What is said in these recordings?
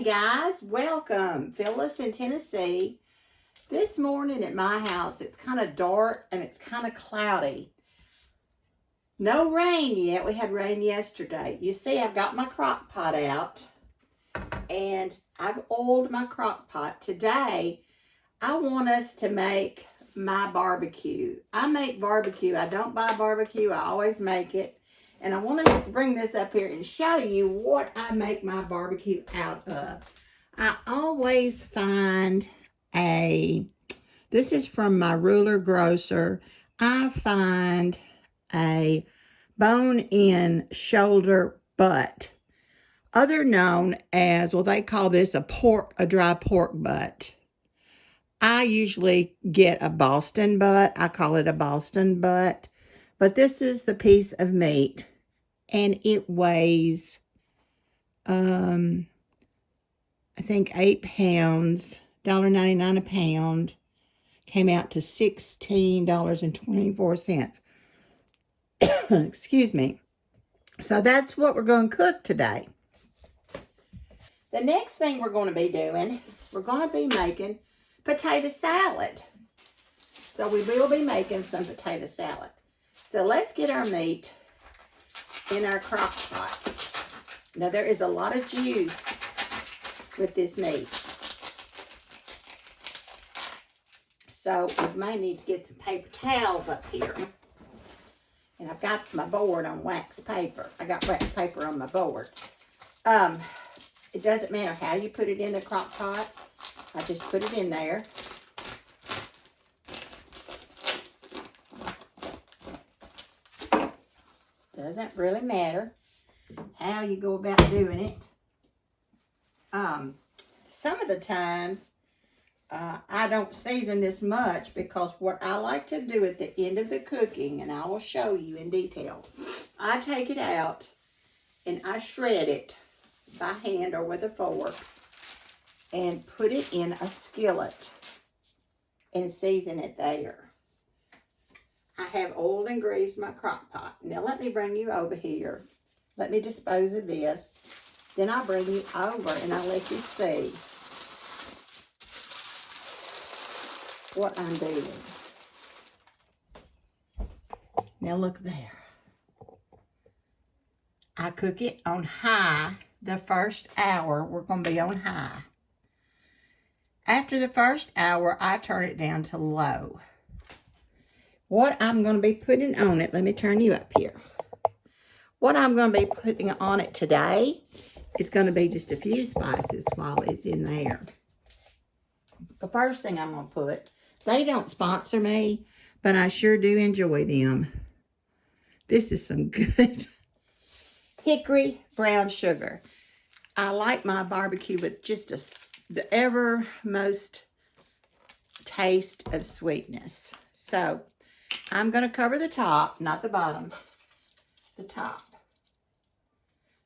Hey guys, welcome. Phyllis in Tennessee. This morning at my house, it's kind of dark and it's kind of cloudy. No rain yet. We had rain yesterday. You see, I've got my crock pot out and I've oiled my crock pot. Today, I want us to make my barbecue. I make barbecue. I don't buy barbecue. I always make it. And I want to bring this up here and show you what I make my barbecue out of. I always find this is from my Ruler Grocer. I find a bone-in shoulder butt, other known as, well, they call this a dry pork butt. I usually get a Boston butt. I call it a Boston butt. But this is the piece of meat. And it weighs, I think 8 pounds, $1.99 a pound. Came out to $16.24. Excuse me. So that's what we're going to cook today. The next thing we're going to be doing, we're going to be making potato salad. So we will be making some potato salad. So let's get our meat in our crock pot. Now there is a lot of juice with this meat. So we may need to get some paper towels up here. And I've got my board on wax paper. I got wax paper on my board. It doesn't matter how you put it in the crock pot. I just put it in there. Doesn't really matter how you go about doing it. Some of the times I don't season this much because what I like to do at the end of the cooking, and I will show you in detail, I take it out and I shred it by hand or with a fork and put it in a skillet and season it there. I have oiled and greased my crock pot. Now let me bring you over here. Let me dispose of this. Then I'll bring you over and I'll let you see what I'm doing. Now look there. I cook it on high. The first hour, we're going to be on high. After the first hour, I turn it down to low. What I'm going to be putting on it, let me turn you up here. What I'm going to be putting on it today is going to be just a few spices while it's in there. The first thing I'm going to put, they don't sponsor me, but I sure do enjoy them. This is some good hickory brown sugar. I like my barbecue with just the evermost taste of sweetness. So I'm going to cover the top, not the bottom, the top.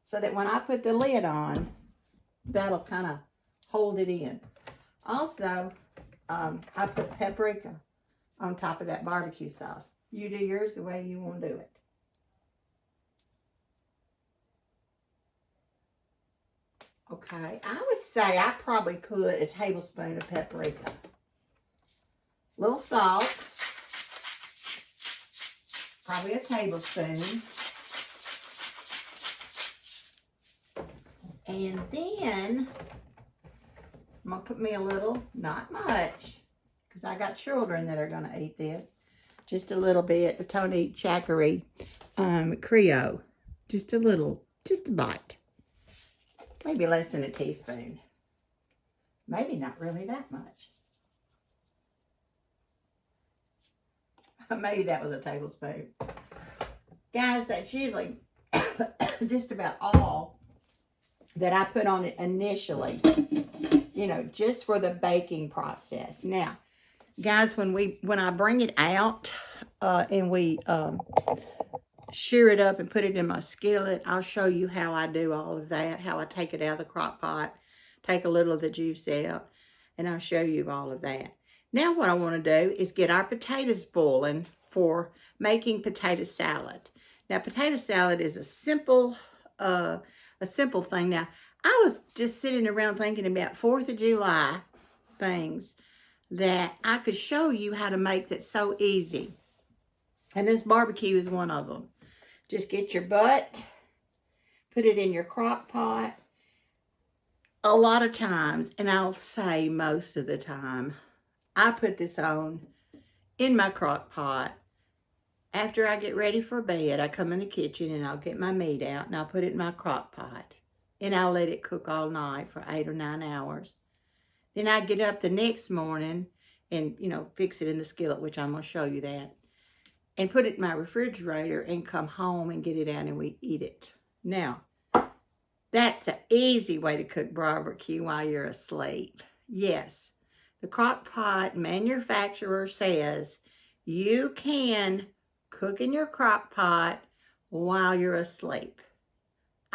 So that when I put the lid on, that'll kind of hold it in. Also, I put paprika on top of that barbecue sauce. You do yours the way you want to do it. Okay, I would say I probably put a tablespoon of paprika. A little salt. Probably a tablespoon. And then I'm going to put me a little, not much, because I got children that are going to eat this. Just a little bit of Tony Chachery Creole. Just a little, just a bite. Maybe less than a teaspoon. Maybe not really that much. Maybe that was a tablespoon. Guys, that's usually just about all that I put on it initially. You know, just for the baking process. Now, guys, when I bring it out and we shear it up and put it in my skillet, I'll show you how I do all of that, how I take it out of the crock pot, take a little of the juice out, and I'll show you all of that. Now what I want to do is get our potatoes boiling for making potato salad. Now potato salad is a simple thing. Now I was just sitting around thinking about 4th of July things that I could show you how to make that's so easy. And this barbecue is one of them. Just get your butt, put it in your crock pot. A lot of times, and I'll say most of the time, I put this on in my crock pot. After I get ready for bed, I come in the kitchen and I'll get my meat out and I'll put it in my crock pot. And I'll let it cook all night for 8 or 9 hours. Then I get up the next morning and, fix it in the skillet, which I'm going to show you that. And put it in my refrigerator and come home and get it out and we eat it. Now, that's an easy way to cook barbecue while you're asleep. Yes, the crock pot manufacturer says you can cook in your crock pot while you're asleep.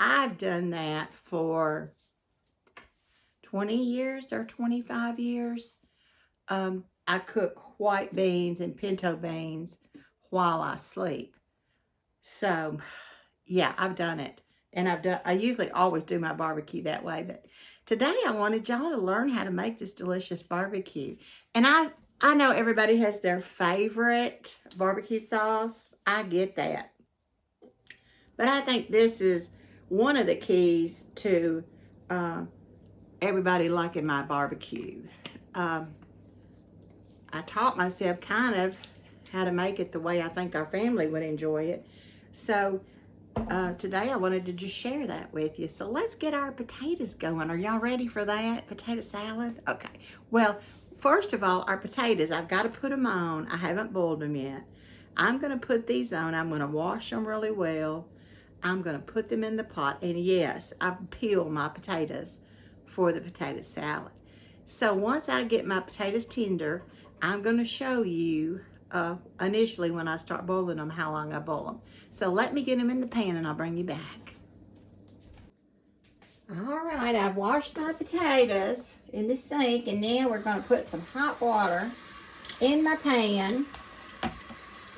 I've done that for 20 years or 25 years. I cook white beans and pinto beans while I sleep. So, yeah, I've done it. And I usually always do my barbecue that way. But today I wanted y'all to learn how to make this delicious barbecue. And I know everybody has their favorite barbecue sauce. I get that. But I think this is one of the keys to everybody liking my barbecue. I taught myself kind of how to make it the way I think our family would enjoy it. So today I wanted to just share that with you. So let's get our potatoes going. Are y'all ready for that? Potato salad? Okay. Well, first of all, our potatoes, I've got to put them on. I haven't boiled them yet. I'm going to put these on. I'm going to wash them really well. I'm going to put them in the pot. And yes, I've peeled my potatoes for the potato salad. So once I get my potatoes tender, I'm going to show you initially when I start boiling them how long I boil them. So let me get them in the pan and I'll bring you back. All right, I've washed my potatoes in the sink and now we're going to put some hot water in my pan.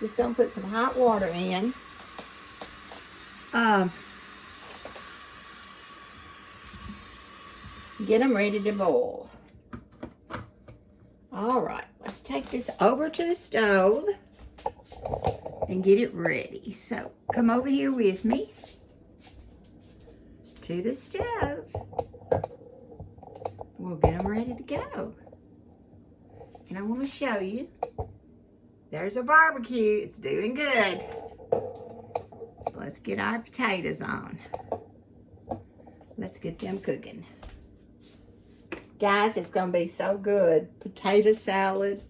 Just going to put some hot water in. Get them ready to boil. All right, let's take this over to the stove and get it ready. So come over here with me to the stove. We'll get them ready to go. And I want to show you. There's a barbecue. It's doing good. So let's get our potatoes on. Let's get them cooking. Guys, it's going to be so good. Potato salad,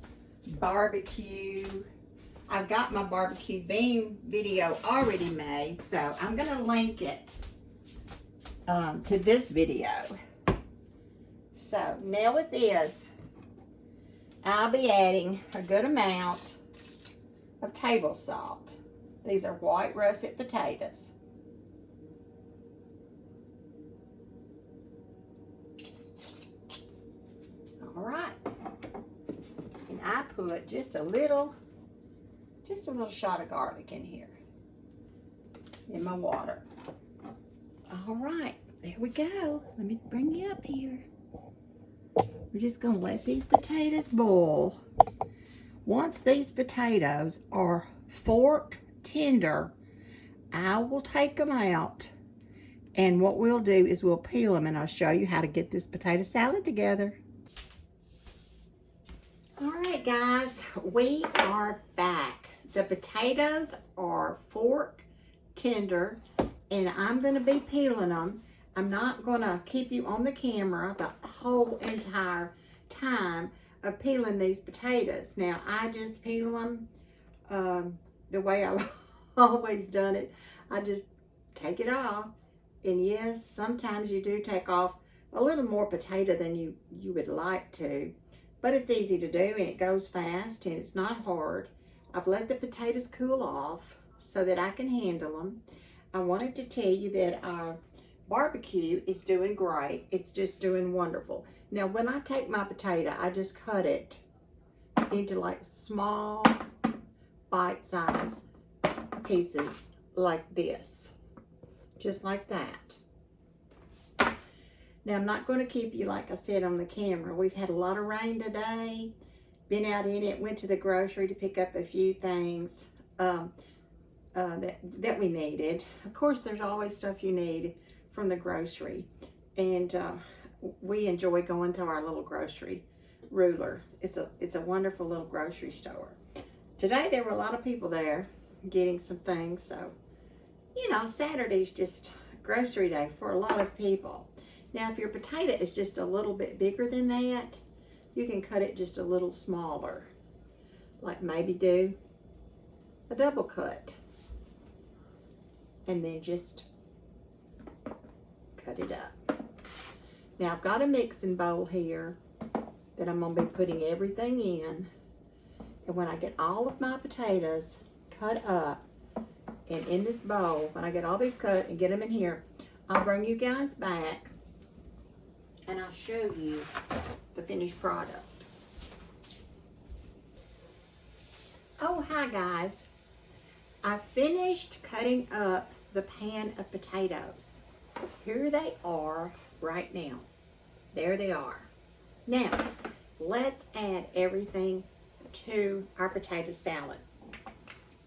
barbecue. I've got my barbecue bean video already made, so I'm going to link it to this video. So now with this, I'll be adding a good amount of table salt. These are white russet potatoes. All right, and I put just a little shot of garlic in here, in my water. All right, there we go. Let me bring you up here. We're just gonna let these potatoes boil. Once these potatoes are fork tender, I will take them out, and what we'll do is we'll peel them, and I'll show you how to get this potato salad together. All right, guys, we are back. The potatoes are fork tender, and I'm going to be peeling them. I'm not going to keep you on the camera the whole entire time of peeling these potatoes. Now, I just peel them the way I've always done it. I just take it off, and yes, sometimes you do take off a little more potato than you would like to. But it's easy to do, and it goes fast, and it's not hard. I've let the potatoes cool off so that I can handle them. I wanted to tell you that our barbecue is doing great. It's just doing wonderful. Now, when I take my potato, I just cut it into like small, bite-sized pieces like this. Just like that. Now, I'm not going to keep you, like I said, on the camera. We've had a lot of rain today. Been out in it. Went to the grocery to pick up a few things that we needed. Of course, there's always stuff you need from the grocery. And we enjoy going to our little grocery ruler. It's a wonderful little grocery store. Today, there were a lot of people there getting some things. So, you know, Saturday's just grocery day for a lot of people. Now, if your potato is just a little bit bigger than that, you can cut it just a little smaller. Like maybe do a double cut. And then just cut it up. Now, I've got a mixing bowl here that I'm going to be putting everything in. And when I get all of my potatoes cut up and in this bowl, when I get all these cut and get them in here, I'll bring you guys back and I'll show you the finished product. Oh, hi guys. I finished cutting up the pan of potatoes. Here they are right now. There they are. Now, let's add everything to our potato salad.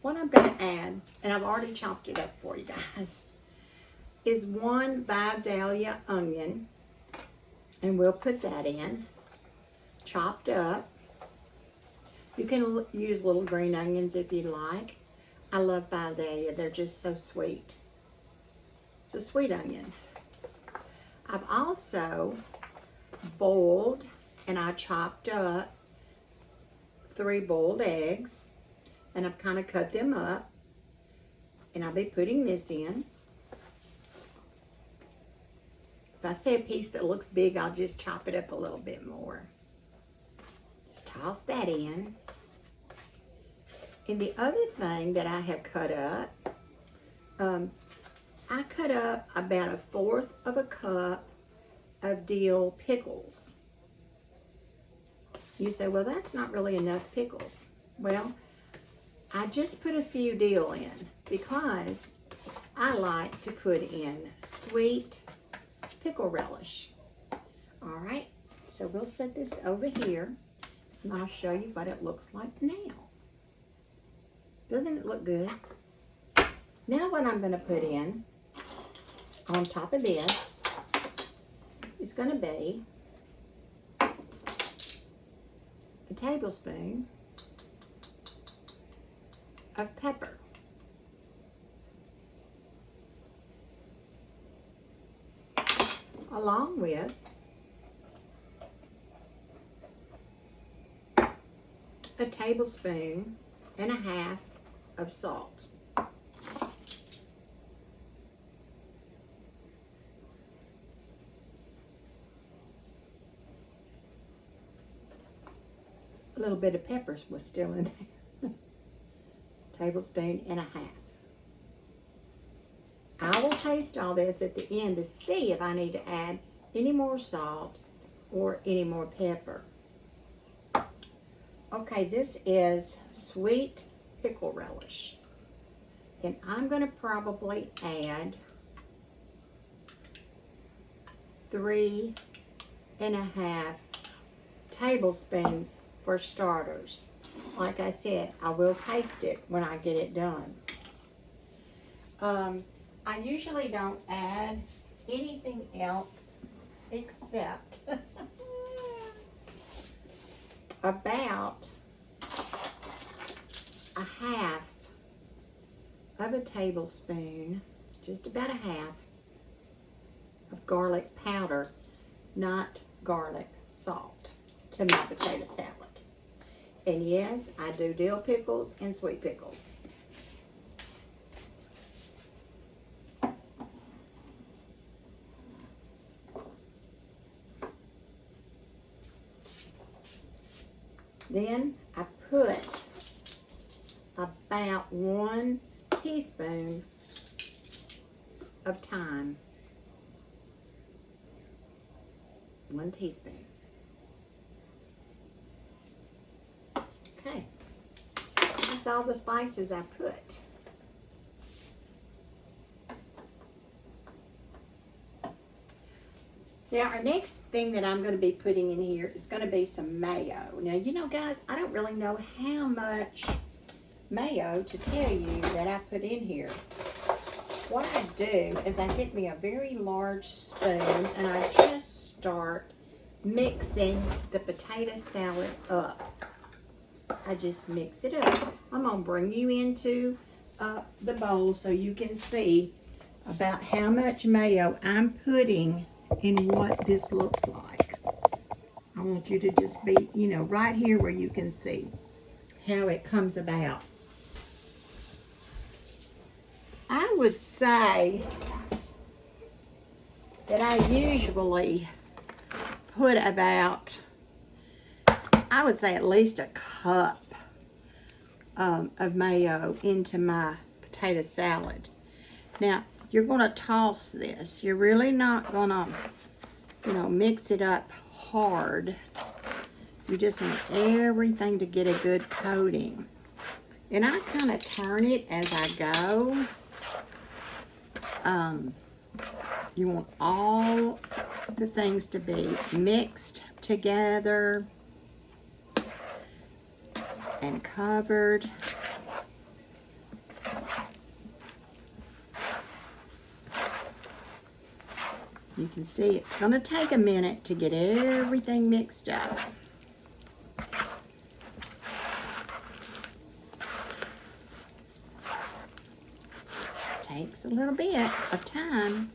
What I'm going to add, and I've already chopped it up for you guys, is 1 Vidalia onion. And we'll put that in, chopped up. You can use little green onions if you like. I love Vidalia, they're just so sweet. It's a sweet onion. I've also boiled and I chopped up 3 boiled eggs. And I've kind of cut them up. And I'll be putting this in. If I see a piece that looks big, I'll just chop it up a little bit more. Just toss that in. And the other thing that I have cut up, I cut up about 1/4 of a cup of dill pickles. You say, well, that's not really enough pickles. Well, I just put a few dill in because I like to put in sweet pickle relish. All right, so we'll set this over here and I'll show you what it looks like now. Doesn't it look good? Now what I'm going to put in on top of this is going to be a tablespoon of pepper. Along with a tablespoon and a half of salt. A little bit of pepper was still in there. Tablespoon and a half. I will taste all this at the end to see if I need to add any more salt or any more pepper. Okay, this is sweet pickle relish. And I'm going to probably add 3.5 tablespoons for starters. Like I said, I will taste it when I get it done. I usually don't add anything else except about 1/2 of a tablespoon, just about 1/2 of garlic powder, not garlic salt, to my potato salad. And yes, I do dill pickles and sweet pickles. Then I put about 1 teaspoon of thyme. 1 teaspoon. Okay, that's all the spices I put. Now, our next thing that I'm going to be putting in here is going to be some mayo. Now, you know, guys, I don't really know how much mayo to tell you that I put in here. What I do is I get me a very large spoon and I just start mixing the potato salad up. I just mix it up. I'm going to bring you into the bowl so you can see about how much mayo I'm putting in what this looks like. I want you to just be, you know, right here where you can see how it comes about. I would say that I usually put about, I would say at least a cup of mayo into my potato salad. Now, you're going to toss this. You're really not going to, you know, mix it up hard. You just want everything to get a good coating. And I kind of turn it as I go. You want all the things to be mixed together and covered. You can see it's going to take a minute to get everything mixed up. Takes a little bit of time.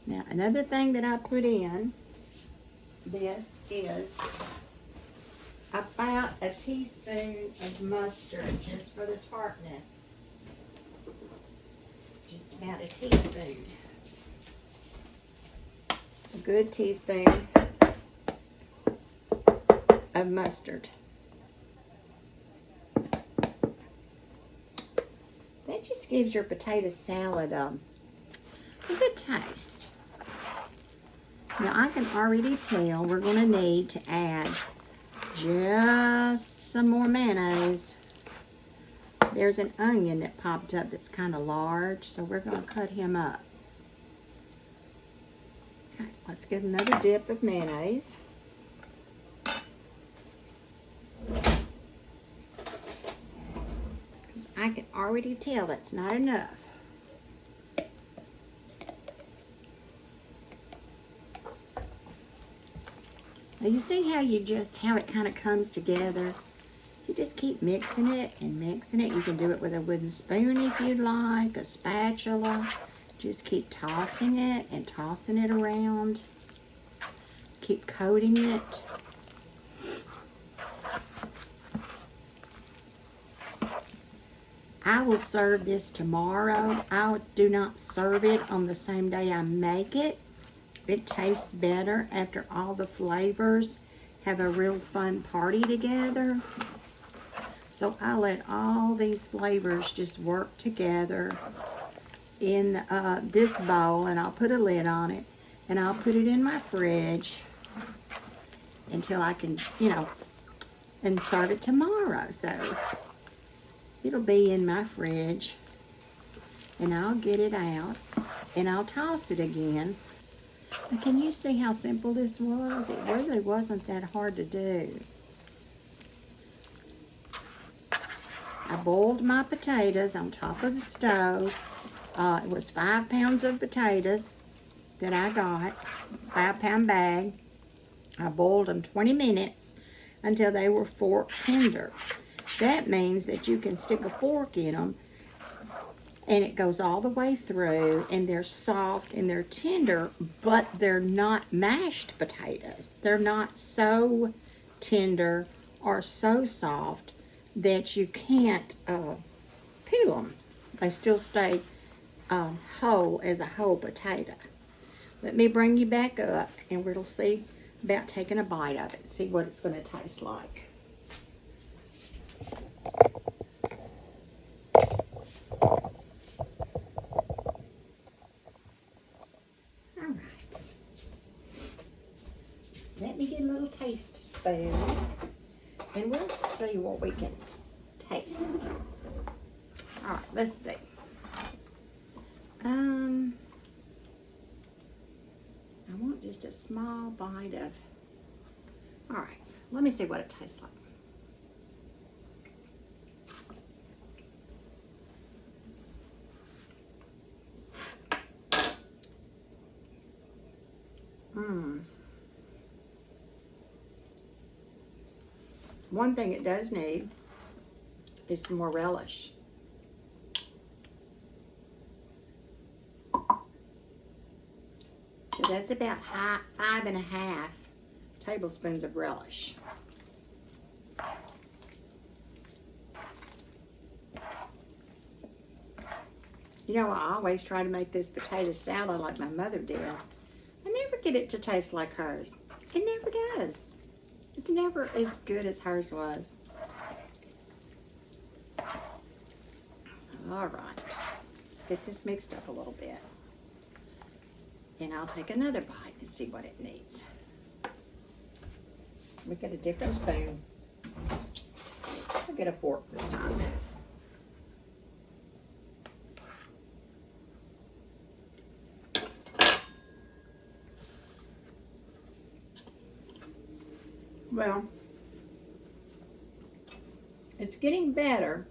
Now, another thing that I put in this is about a teaspoon of mustard, just for the tartness. Just about a teaspoon. A good teaspoon of mustard. That just gives your potato salad a good taste. Now I can already tell we're going to need to add just some more mayonnaise. There's an onion that popped up that's kind of large, so we're going to cut him up. Okay, let's get another dip of mayonnaise. I can already tell that's not enough. Now you see how it kind of comes together? You just keep mixing it and mixing it. You can do it with a wooden spoon if you'd like, a spatula. Just keep tossing it and tossing it around. Keep coating it. I will serve this tomorrow. I do not serve it on the same day I make it. It tastes better after all the flavors have a real fun party together. So I let all these flavors just work together in this bowl, and I'll put a lid on it, and I'll put it in my fridge until I can, you know, and serve it tomorrow. So it'll be in my fridge, and I'll get it out, and I'll toss it again. And can you see how simple this was? It really wasn't that hard to do. I boiled my potatoes on top of the stove. It was 5 pounds of potatoes that I got, 5-pound bag. I boiled them 20 minutes until they were fork tender. That means that you can stick a fork in them and it goes all the way through, and they're soft and they're tender, but they're not mashed potatoes. They're not so tender or so soft that you can't peel them. They still stay whole as a whole potato. Let me bring you back up and we'll see about taking a bite of it, see what it's going to taste like. Let me get a little taste spoon and we'll see what we can taste. All right, let's see. I want just a small bite of, all right, let me see what it tastes like. One thing it does need is some more relish. So that's about 5.5 tablespoons of relish. You know, I always try to make this potato salad like my mother did. I never get it to taste like hers. It never does. It's never as good as hers was. All right, let's get this mixed up a little bit. And I'll take another bite and see what it needs. We get a different spoon. I'll get a fork this time. Well, it's getting better,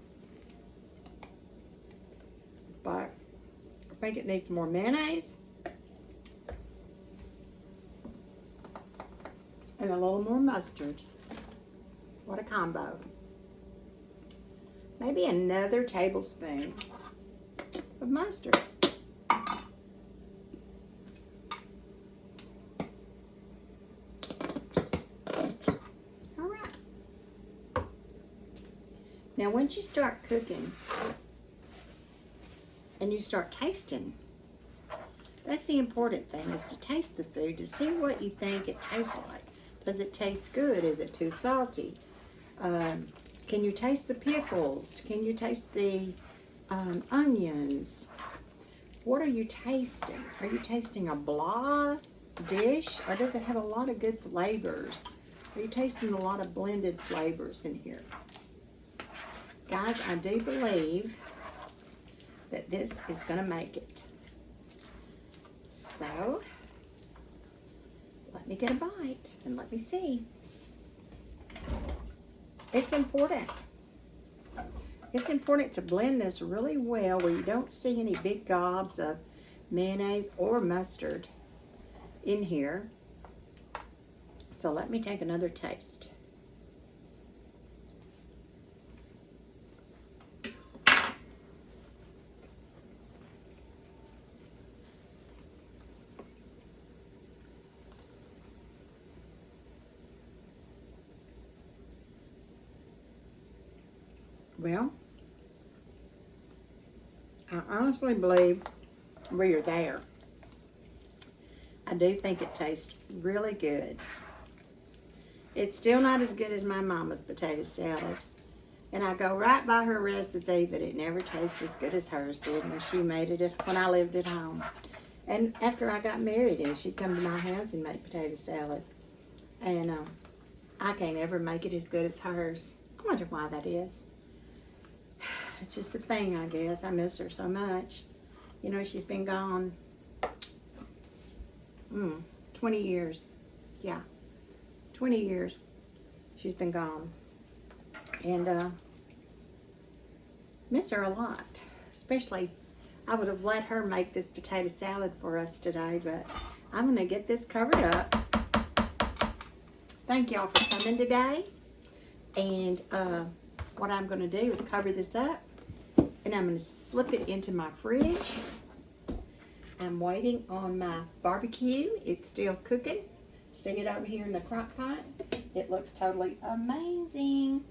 but I think it needs more mayonnaise and a little more mustard. What a combo. Maybe another tablespoon of mustard. Now, once you start cooking and you start tasting, that's the important thing, is to taste the food, to see what you think it tastes like. Does it taste good? Is it too salty? Can you taste the pickles? Can you taste the onions? What are you tasting? Are you tasting a blah dish, or does it have a lot of good flavors? Are you tasting a lot of blended flavors in here? Guys, I do believe that this is going to make it. So, let me get a bite and let me see. It's important. It's important to blend this really well where you don't see any big gobs of mayonnaise or mustard in here. So let me take another taste. Well, I honestly believe we're there. I do think it tastes really good. It's still not as good as my mama's potato salad. And I go right by her recipe, but it never tastes as good as hers did when she made it when I lived at home. And after I got married, and she'd come to my house and make potato salad. And I can't ever make it as good as hers. I wonder why that is. It's just a thing, I guess. I miss her so much. You know, she's been gone 20 years. Yeah, 20 years she's been gone. And miss her a lot. Especially, I would have let her make this potato salad for us today, but I'm going to get this covered up. Thank y'all for coming today. And what I'm going to do is cover this up, and I'm going to slip it into my fridge. I'm waiting on my barbecue. It's still cooking. See it over here in the crock pot? It looks totally amazing.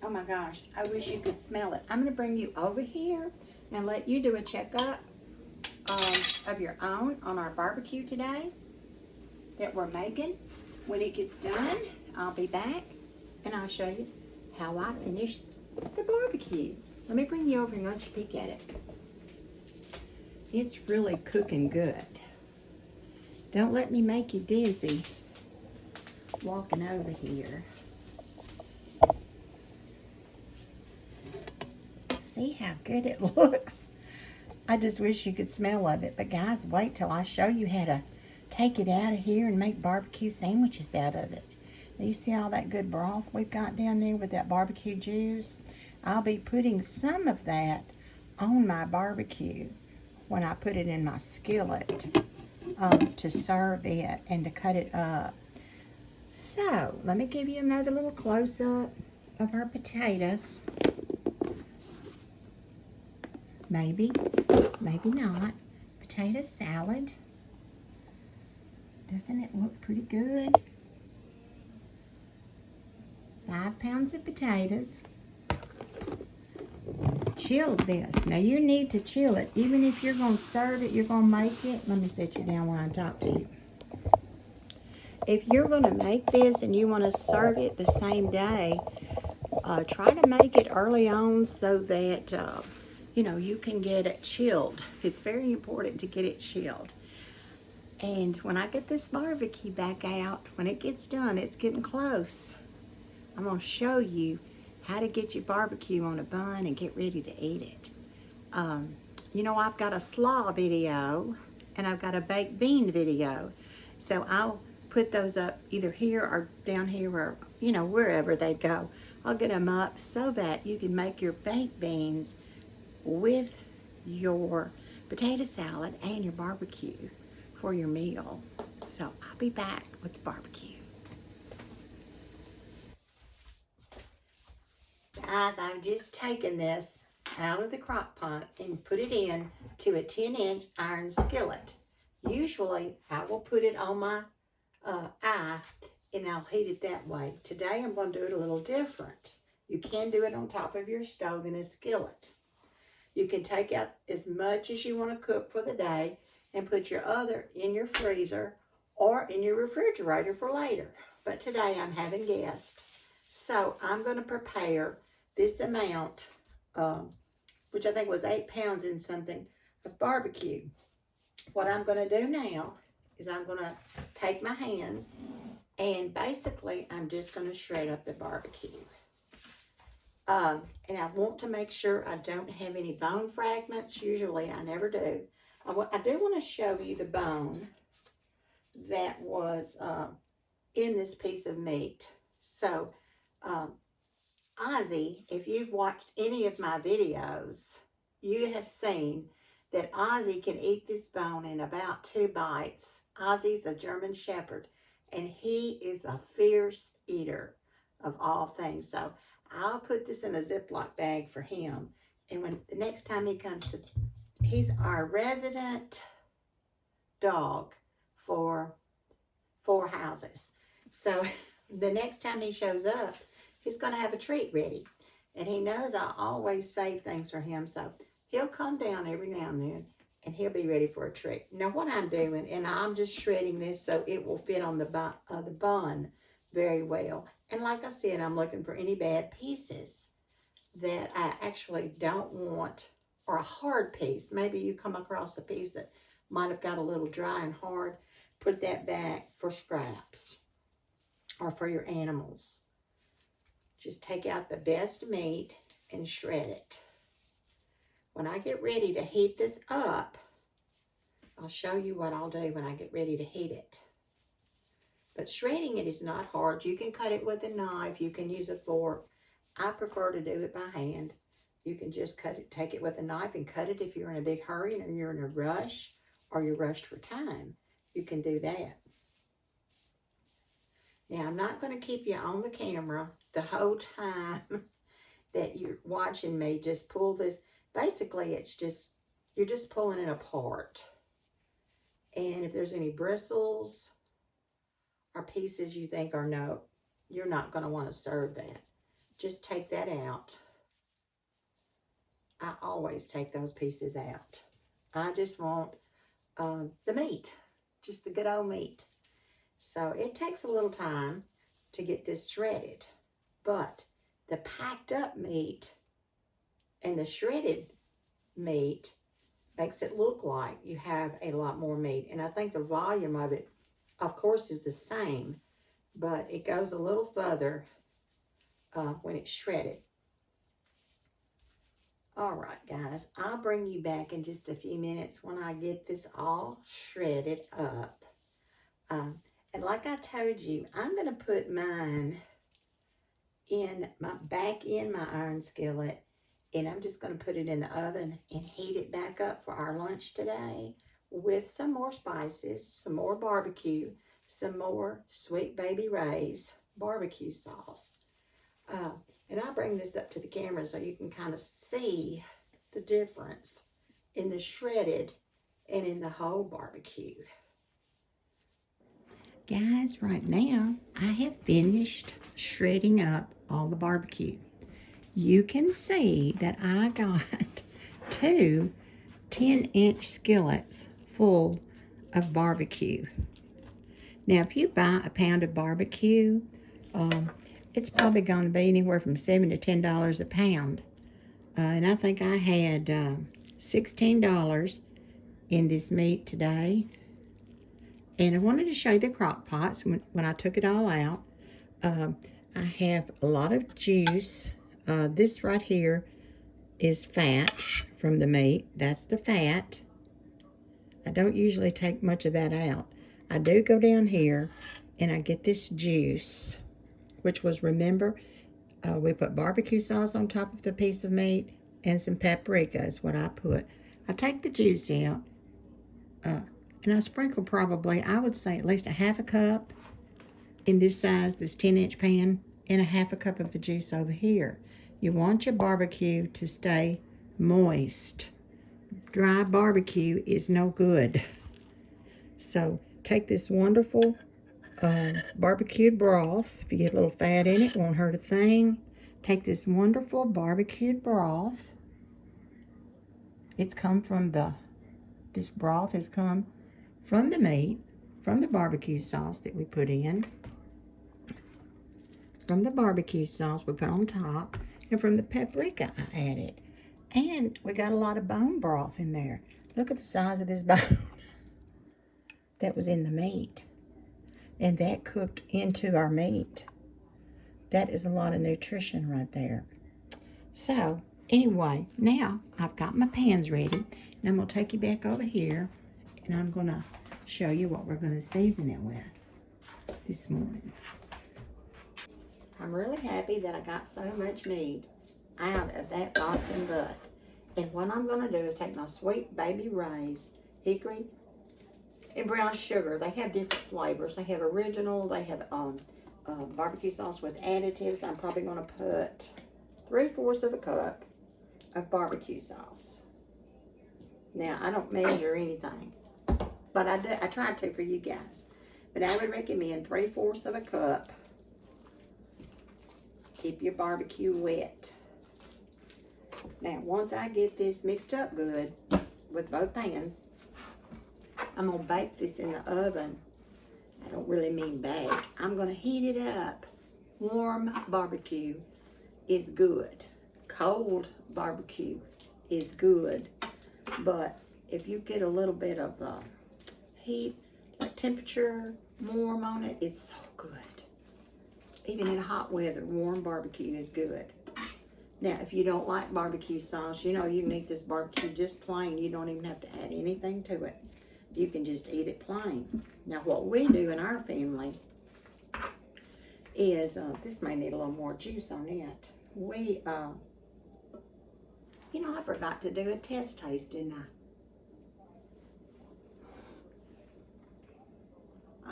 Oh my gosh, I wish you could smell it. I'm going to bring you over here and let you do a checkup of your own on our barbecue today that we're making. When it gets done, I'll be back and I'll show you how I finished the barbecue. Let me bring you over and let you peek at it. It's really cooking good. Don't let me make you dizzy walking over here. see how good it looks? I just wish you could smell of it. But guys, wait till I show you how to take it out of here and make barbecue sandwiches out of it. You see all that good broth we've got down there with that barbecue juice? I'll be putting some of that on my barbecue when I put it in my skillet to serve it and to cut it up. So, let me give you another little close-up of our potatoes. Maybe, maybe not. Potato salad. Doesn't it look pretty good? 5 pounds of potatoes. Chill this. Now you need to chill it. Even if you're going to serve it, you're going to make it. Let me set you down while I talk to you. If you're going to make this and you want to serve it the same day, try to make it early on so that, you know, you can get it chilled. It's very important to get it chilled. And when I get this barbecue back out, when it gets done, it's getting close. I'm going to show you how to get your barbecue on a bun and get ready to eat it. You know, I've got a slaw video and I've got a baked bean video. So I'll put those up either here or down here or, you know, wherever they go. I'll get them up so that you can make your baked beans with your potato salad and your barbecue for your meal. So I'll be back with the barbecue. Guys, I've just taken this out of the crock pot and put it in to a 10-inch iron skillet. Usually, I will put it on my eye and I'll heat it that way. Today, I'm going to do it a little different. You can do it on top of your stove in a skillet. You can take out as much as you want to cook for the day and put your other in your freezer or in your refrigerator for later. But today, I'm having guests. So, I'm going to prepare this amount, which I think was 8 pounds and something, of barbecue. What I'm going to do now is I'm going to take my hands and basically I'm just going to shred up the barbecue. And I want to make sure I don't have any bone fragments. Usually I never do. I do want to show you the bone that was in this piece of meat. So, Ozzy, if you've watched any of my videos, you have seen that Ozzy can eat this bone in about 2 bites. Ozzy's a German Shepherd, and he is a fierce eater of all things. So I'll put this in a Ziploc bag for him. And when the next time he comes to, he's our resident dog for 4 houses. So the next time he shows up, he's going to have a treat ready. And he knows I always save things for him. So he'll come down every now and then and he'll be ready for a treat. Now what I'm doing, and I'm just shredding this so it will fit on the bun very well. And like I said, I'm looking for any bad pieces that I actually don't want, or a hard piece. Maybe you come across a piece that might have got a little dry and hard. Put that back for scraps or for your animals. Just take out the best meat and shred it. When I get ready to heat this up, I'll show you what I'll do when I get ready to heat it. But shredding it is not hard. You can cut it with a knife. You can use a fork. I prefer to do it by hand. You can just cut it, take it with a knife and cut it if you're in a big hurry or you're in a rush or you're rushed for time. You can do that. Now, I'm not going to keep you on the camera the whole time that you're watching me just pull this. Basically, it's just, you're just pulling it apart. And if there's any bristles or pieces you think are no, you're not going to want to serve that. Just take that out. I always take those pieces out. I just want the meat, just the good old meat. So it takes a little time to get this shredded, but the packed up meat and the shredded meat makes it look like you have a lot more meat. And I think the volume of it, of course, is the same, but it goes a little further when it's shredded. All right, guys, I'll bring you back in just a few minutes when I get this all shredded up. And like I told you, I'm going to put mine back in my iron skillet, and I'm just going to put it in the oven and heat it back up for our lunch today with some more spices, some more barbecue, some more Sweet Baby Ray's barbecue sauce. And I'll bring this up to the camera so you can kind of see the difference in the shredded and in the whole barbecue. Guys, right now, I have finished shredding up all the barbecue. You can see that I got two 10-inch skillets full of barbecue. Now, if you buy a pound of barbecue, it's probably going to be anywhere from $7 to $10 a pound. And I think I had $16 in this meat today. And I wanted to show you the crock pots when I took it all out. I have a lot of juice. This right here is fat from the meat. That's the fat. I don't usually take much of that out. I do go down here and I get this juice, which was, remember, we put barbecue sauce on top of the piece of meat and some paprika is what I put. I take the juice out. And I sprinkle probably, I would say, at least a half a cup in this size, this 10-inch pan, and a half a cup of the juice over here. You want your barbecue to stay moist. Dry barbecue is no good. So take this wonderful barbecued broth. If you get a little fat in it, won't hurt a thing. Take this wonderful barbecued broth. This broth has come from the meat, from the barbecue sauce that we put in, from the barbecue sauce we put on top, and from the paprika I added. And we got a lot of bone broth in there. Look at the size of this bone that was in the meat. And that cooked into our meat. That is a lot of nutrition right there. So, anyway, now I've got my pans ready. And I'm going to take you back over here. And I'm going to show you what we're going to season it with this morning. I'm really happy that I got so much meat out of that Boston butt. And what I'm going to do is take my Sweet Baby Ray's hickory and brown sugar. They have different flavors. They have original. They have barbecue sauce with additives. I'm probably going to put 3/4 of a cup of barbecue sauce. Now, I don't measure anything, but I try to for you guys. But I would recommend 3/4 of a cup. Keep your barbecue wet. Now, once I get this mixed up good with both pans, I'm going to bake this in the oven. I don't really mean bake. I'm going to heat it up. Warm barbecue is good. Cold barbecue is good. But if you get a little bit of heat, like temperature, warm on it, it's so good. Even in hot weather, warm barbecue is good. Now, if you don't like barbecue sauce, you know, you can eat this barbecue just plain. You don't even have to add anything to it. You can just eat it plain. Now, what we do in our family is, this may need a little more juice on it. We, you know, I forgot to do a test taste, didn't I?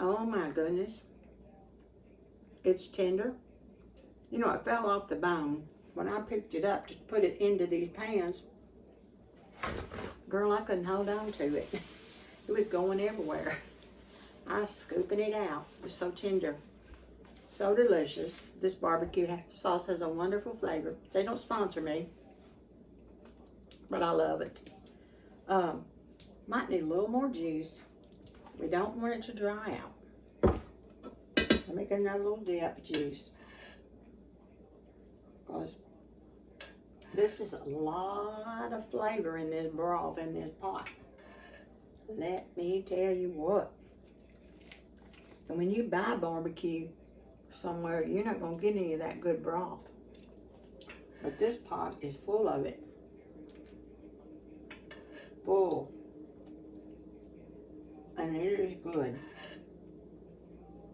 Oh my goodness. It's tender. You know, it fell off the bone. When I picked it up to put it into these pans, girl, I couldn't hold on to it. It was going everywhere. I was scooping it out. It was so tender. So delicious. This barbecue sauce has a wonderful flavor. They don't sponsor me, but I love it. Might need a little more juice. We don't want it to dry out. Let me get another little dip of juice. Because this is a lot of flavor in this broth, in this pot. Let me tell you what. And when you buy barbecue somewhere, you're not going to get any of that good broth. But this pot is full of it. full. And it is good.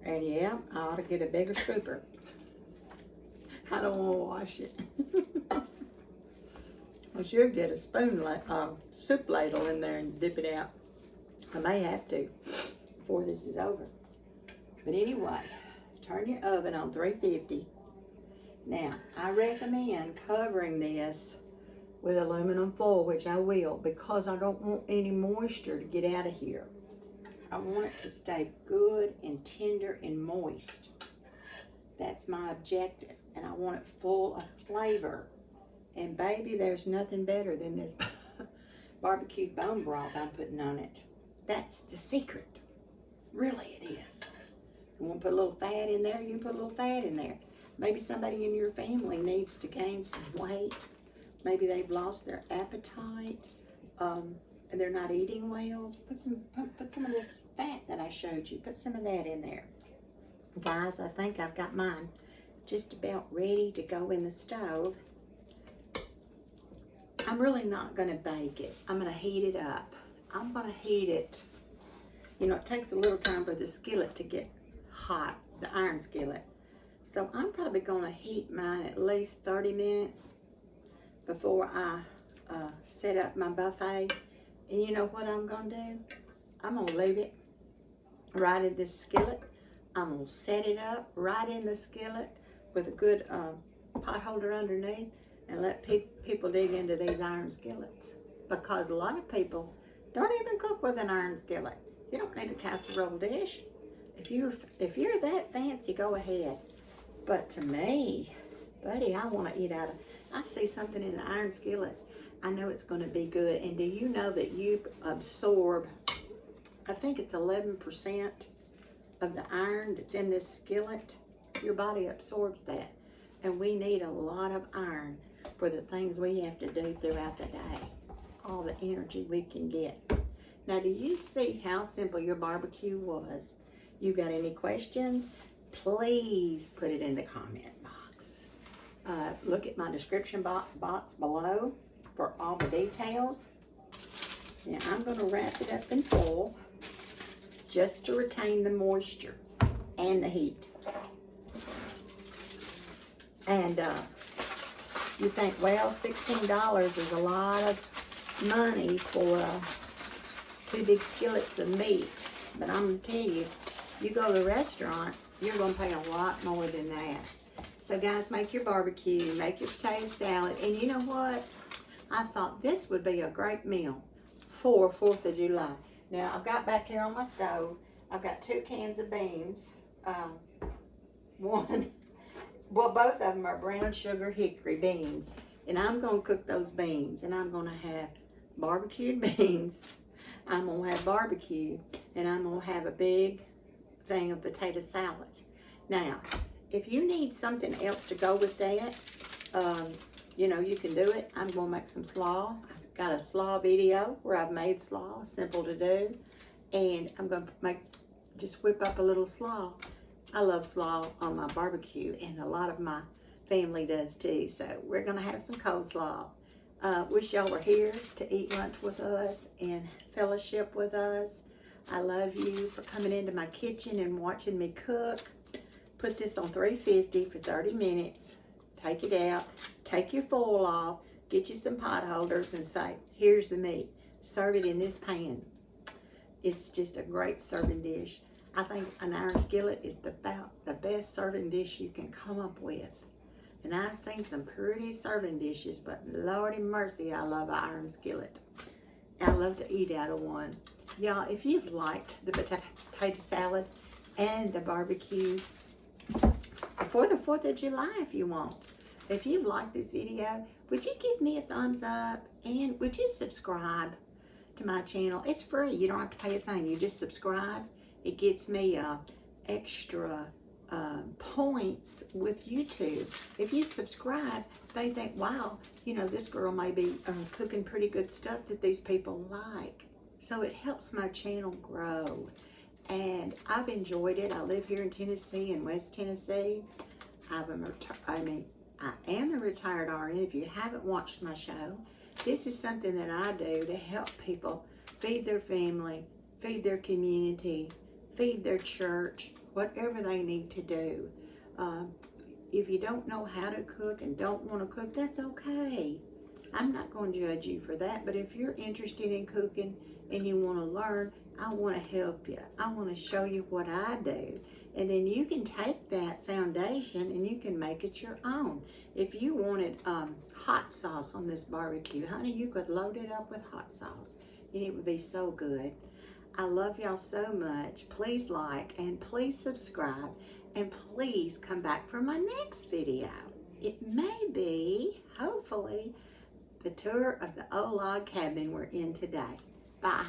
And yeah, I ought to get a bigger scooper. I don't want to wash it. I should get a soup ladle in there and dip it out. I may have to before this is over. But anyway, turn your oven on 350. Now, I recommend covering this with aluminum foil, which I will, because I don't want any moisture to get out of here. I want it to stay good and tender and moist. That's my objective. And I want it full of flavor. And baby, there's nothing better than this barbecued bone broth I'm putting on it. That's the secret. Really, it is. You want to put a little fat in there, you can put a little fat in there. Maybe somebody in your family needs to gain some weight. Maybe they've lost their appetite, and they're not eating well. Put some of this fat that I showed you. Put some of that in there. Guys, I think I've got mine just about ready to go in the stove. I'm really not going to bake it. I'm going to heat it up. I'm going to heat it. You know, it takes a little time for the skillet to get hot, the iron skillet. So I'm probably going to heat mine at least 30 minutes before I set up my buffet. And you know what I'm going to do? I'm going to leave it right in this skillet. I'm going to set it up right in the skillet with a good pot holder underneath and let people dig into these iron skillets. Because a lot of people don't even cook with an iron skillet. You don't need a casserole dish. If you're that fancy, go ahead. But to me, buddy, I want to eat out of, I see something in an iron skillet, I know it's going to be good. And do you know that you absorb, I think it's 11% of the iron that's in this skillet? Your body absorbs that. And we need a lot of iron for the things we have to do throughout the day. All the energy we can get. Now, do you see how simple your barbecue was? You got any questions? Please put it in the comment box. Look at my description box below for all the details. Now, I'm going to wrap it up in foil just to retain the moisture and the heat. And you think, well, $16 is a lot of money for 2 big skillets of meat. But I'm going to tell you, you go to the restaurant, you're going to pay a lot more than that. So guys, make your barbecue, make your potato salad. And you know what? I thought this would be a great meal for 4th of July. Now, I've got back here on my stove, I've got 2 cans of beans. Both of them are brown sugar hickory beans. And I'm going to cook those beans. And I'm going to have barbecued beans. I'm going to have barbecue. And I'm going to have a big thing of potato salad. Now, if you need something else to go with that, you know, you can do it. I'm going to make some slaw. I've got a slaw video where I've made slaw, simple to do. And I'm going to just whip up a little slaw. I love slaw on my barbecue, and a lot of my family does too. So we're going to have some coleslaw. Wish y'all were here to eat lunch with us and fellowship with us. I love you for coming into my kitchen and watching me cook. Put this on 350 for 30 minutes. Take it out. Take your foil off. Get you some pot holders and say, here's the meat. Serve it in this pan. It's just a great serving dish. I think an iron skillet is about the best serving dish you can come up with. And I've seen some pretty serving dishes, but Lordy mercy, I love an iron skillet. I love to eat out of one. Y'all, if you've liked the potato salad and the barbecue for the 4th of July, if you want. If you've liked this video, would you give me a thumbs up? And would you subscribe to my channel? It's free. You don't have to pay a thing. You just subscribe. It gets me extra points with YouTube. If you subscribe, they think, wow, you know, this girl may be cooking pretty good stuff that these people like. So it helps my channel grow. And I've enjoyed it. I live here in Tennessee, in West Tennessee. I am a retired RN. If you haven't watched my show, This is something that I do to help people feed their family, feed their community, feed their church, whatever they need to do. If you don't know how to cook and don't want to cook, that's okay. I'm not going to judge you for that, but if you're interested in cooking and you want to learn, I want to help you. I want to show you what I do. And then you can take that foundation and you can make it your own. If you wanted hot sauce on this barbecue, honey, you could load it up with hot sauce and it would be so good. I love y'all so much. Please like and please subscribe and please come back for my next video. It may be, hopefully, the tour of the old log cabin we're in today. Bye.